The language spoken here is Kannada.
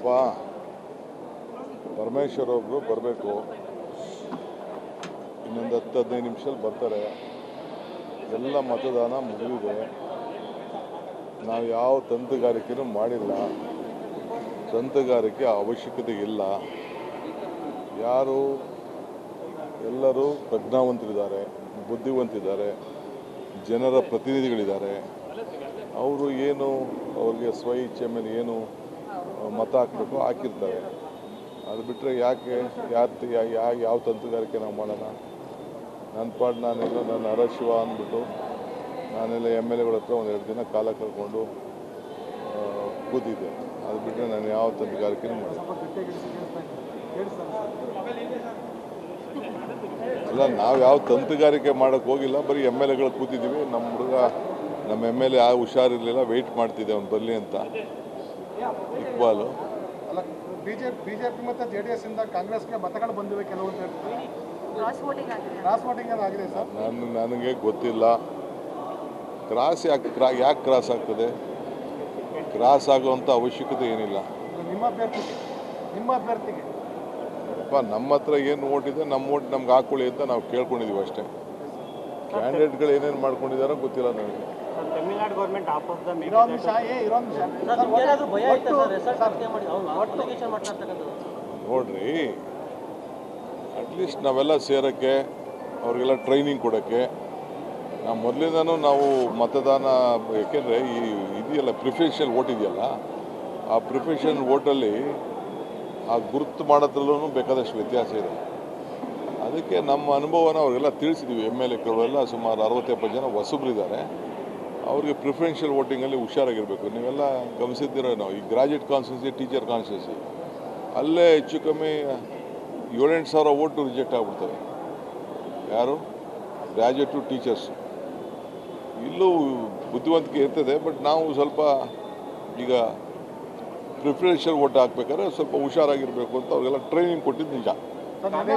ಪಾಪ ಪರಮೇಶ್ವರ್ ಒಬ್ಬರು ಬರಬೇಕು, ಇನ್ನೊಂದು 10-15 ನಿಮಿಷದಲ್ಲಿ ಬರ್ತಾರೆ. ಎಲ್ಲ ಮತದಾನ ಮುಗಿದಿದೆ. ನಾವು ಯಾವ ತಂತ್ರಗಾರಿಕೆನೂ ಮಾಡಿಲ್ಲ, ತಂತ್ರಗಾರಿಕೆ ಅವಶ್ಯಕತೆ ಇಲ್ಲ. ಎಲ್ಲರೂ ಪ್ರಜ್ಞಾವಂತರಿದ್ದಾರೆ, ಬುದ್ಧಿವಂತಿದ್ದಾರೆ, ಜನರ ಪ್ರತಿನಿಧಿಗಳಿದ್ದಾರೆ. ಅವರು ಅವ್ರಿಗೆ ಸ್ವ ಇಚ್ಛೆ ಮೇಲೆ ಏನು ಮತ ಹಾಕಬೇಕು ಹಾಕಿರ್ತಾರೆ. ಅದು ಬಿಟ್ಟರೆ ಯಾಕೆ ಯಾವ ತಂತ್ರಗಾರಿಕೆ ನಾವು ಮಾಡೋಣ? ನನ್ನ ಪಾಡು ನಾನೆಲ್ಲ ನನ್ನ ಅರಶಿವ ಅಂದ್ಬಿಟ್ಟು ನಾನೆಲ್ಲ MLAಗಳ ಹತ್ರ 1-2 ದಿನ ಕಾಲ ಕಳ್ಕೊಂಡು ಕೂತಿದ್ದೆ. ಅದು ಬಿಟ್ಟರೆ ನಾನು ಯಾವ ತಂತ್ರಗಾರಿಕೆನೂ ಮಾಡಿಲ್ಲ. ಅಲ್ಲ, ನಾವು ಯಾವ ತಂತ್ರಗಾರಿಕೆ ಮಾಡೋಕ್ಕೆ ಹೋಗಿಲ್ಲ, ಬರೀ MLAಗಳು ಕೂತಿದ್ದೀವಿ. ನಮ್ಮ ಹುಡುಗ ನಮ್ಮ MLA ಹುಷಾರಿರಲಿಲ್ಲ, ವೆಯ್ಟ್ ಮಾಡ್ತಿದ್ದೆ ಅವ್ನು ಬರಲಿ ಅಂತ. ಇಕ್ಬಾಲು ಅಲ್ಲ, ಬಿಜೆಪಿ ಮತ್ತು JDS ಇಂದ ಕಾಂಗ್ರೆಸ್ಗೆ ಮತಗಳು ಬಂದಿವೆ ಕೆಲವು ಅಂತ ಹೇಳ್ತಾರೆ. ಕ್ರಾಸ್ ವೋಟಿಂಗ್ ಆಗಿದೆ ಸರ್. ನನಗೆ ಗೊತ್ತಿಲ್ಲ. ಯಾಕೆ ಕ್ರಾಸ್ ಆಗ್ತದೆ? ಕ್ರಾಸ್ ಆಗುವಂಥ ಅವಶ್ಯಕತೆ ಏನಿಲ್ಲ. ನಿಮ್ಮ ಅಭ್ಯರ್ಥಿಗೆ ನಮ್ಮ ಹತ್ರ ಏನು ಓಟ್ ಇದೆ, ನಮ್ಮ ಓಟ್ ನಮ್ಗೆ ಹಾಕೊಳ್ಳಿ ಅಂತ ನಾವು ಕೇಳ್ಕೊಂಡಿದ್ದೀವಿ ಅಷ್ಟೇ. ಕ್ಯಾಂಡಿಡೇಟ್ಗಳು ಏನೇನು ಮಾಡ್ಕೊಂಡಿದ್ದಾರೋ ಗೊತ್ತಿಲ್ಲ ನನಗೆ. ತಮಿಳುನಾಡು ಗೌರ್ಮೆಂಟ್ ನೋಡ್ರಿ, ಅಟ್ಲೀಸ್ಟ್ ನಾವೆಲ್ಲ ಸೇರೋಕ್ಕೆ, ಅವ್ರಿಗೆಲ್ಲ ಟ್ರೈನಿಂಗ್ ಕೊಡೋಕ್ಕೆ ನಾವು ಮೊದಲಿಂದನೂ ನಾವು ಮತದಾನ, ಏಕೆಂದರೆ ಇದೆಯಲ್ಲ ಪ್ರಿಫರೆನ್ಷಿಯಲ್ ವೋಟ್ ಇದೆಯಲ್ಲ, ಆ ಪ್ರಿಫರೆನ್ಷಿಯಲ್ ವೋಟಲ್ಲಿ ಆ ಗುರುತು ಮಾಡೋದ್ರಲ್ಲೂ ಬೇಕಾದಷ್ಟು ವ್ಯತ್ಯಾಸ ಇದೆ. ಅದಕ್ಕೆ ನಮ್ಮ ಅನುಭವನ ಅವ್ರಿಗೆಲ್ಲ ತಿಳಿಸಿದ್ವಿ. MLAಗಳೆಲ್ಲ ಸುಮಾರು 60-70 ಜನ ಹೊಸಬ್ರಿದ್ದಾರೆ. ಅವ್ರಿಗೆ ಪ್ರಿಫರೆನ್ಷಿಯಲ್ ವೋಟಿಂಗಲ್ಲಿ ಹುಷಾರಾಗಿರಬೇಕು. ನೀವೆಲ್ಲ ಗಮನಿಸಿದ್ದೀರ, ನಾವು ಈ ಗ್ರಾಜ್ಯುಯೇಟ್ ಕಾನ್ಸ್ಟಿಟ್ಯೂನ್ಸಿ, ಟೀಚರ್ ಕಾನ್ಸ್ಟಿಟ್ಯೂನ್ಸಿ, ಅಲ್ಲೇ ಹೆಚ್ಚು ಕಮ್ಮಿ 7-8 ಸಾವಿರ ವೋಟು ರಿಜೆಕ್ಟ್ ಆಗಿಬಿಡ್ತವೆ. ಯಾರು ಗ್ರಾಜ್ಯುಯೇಟು ಟೀಚರ್ಸು. ಇಲ್ಲೂ ಬುದ್ಧಿವಂತಿಕೆ ಇರ್ತದೆ, ಬಟ್ ನಾವು ಸ್ವಲ್ಪ ಈಗ ಪ್ರಿಫರೆನ್ಷಿಯಲ್ ವೋಟ್ ಹಾಕ್ಬೇಕಾದ್ರೆ ಸ್ವಲ್ಪ ಹುಷಾರಾಗಿರಬೇಕು ಅಂತ ಅವ್ರಿಗೆಲ್ಲ ಟ್ರೈನಿಂಗ್ ಕೊಟ್ಟಿದ್ದು ನಿಜ. ಮಾತ್ರ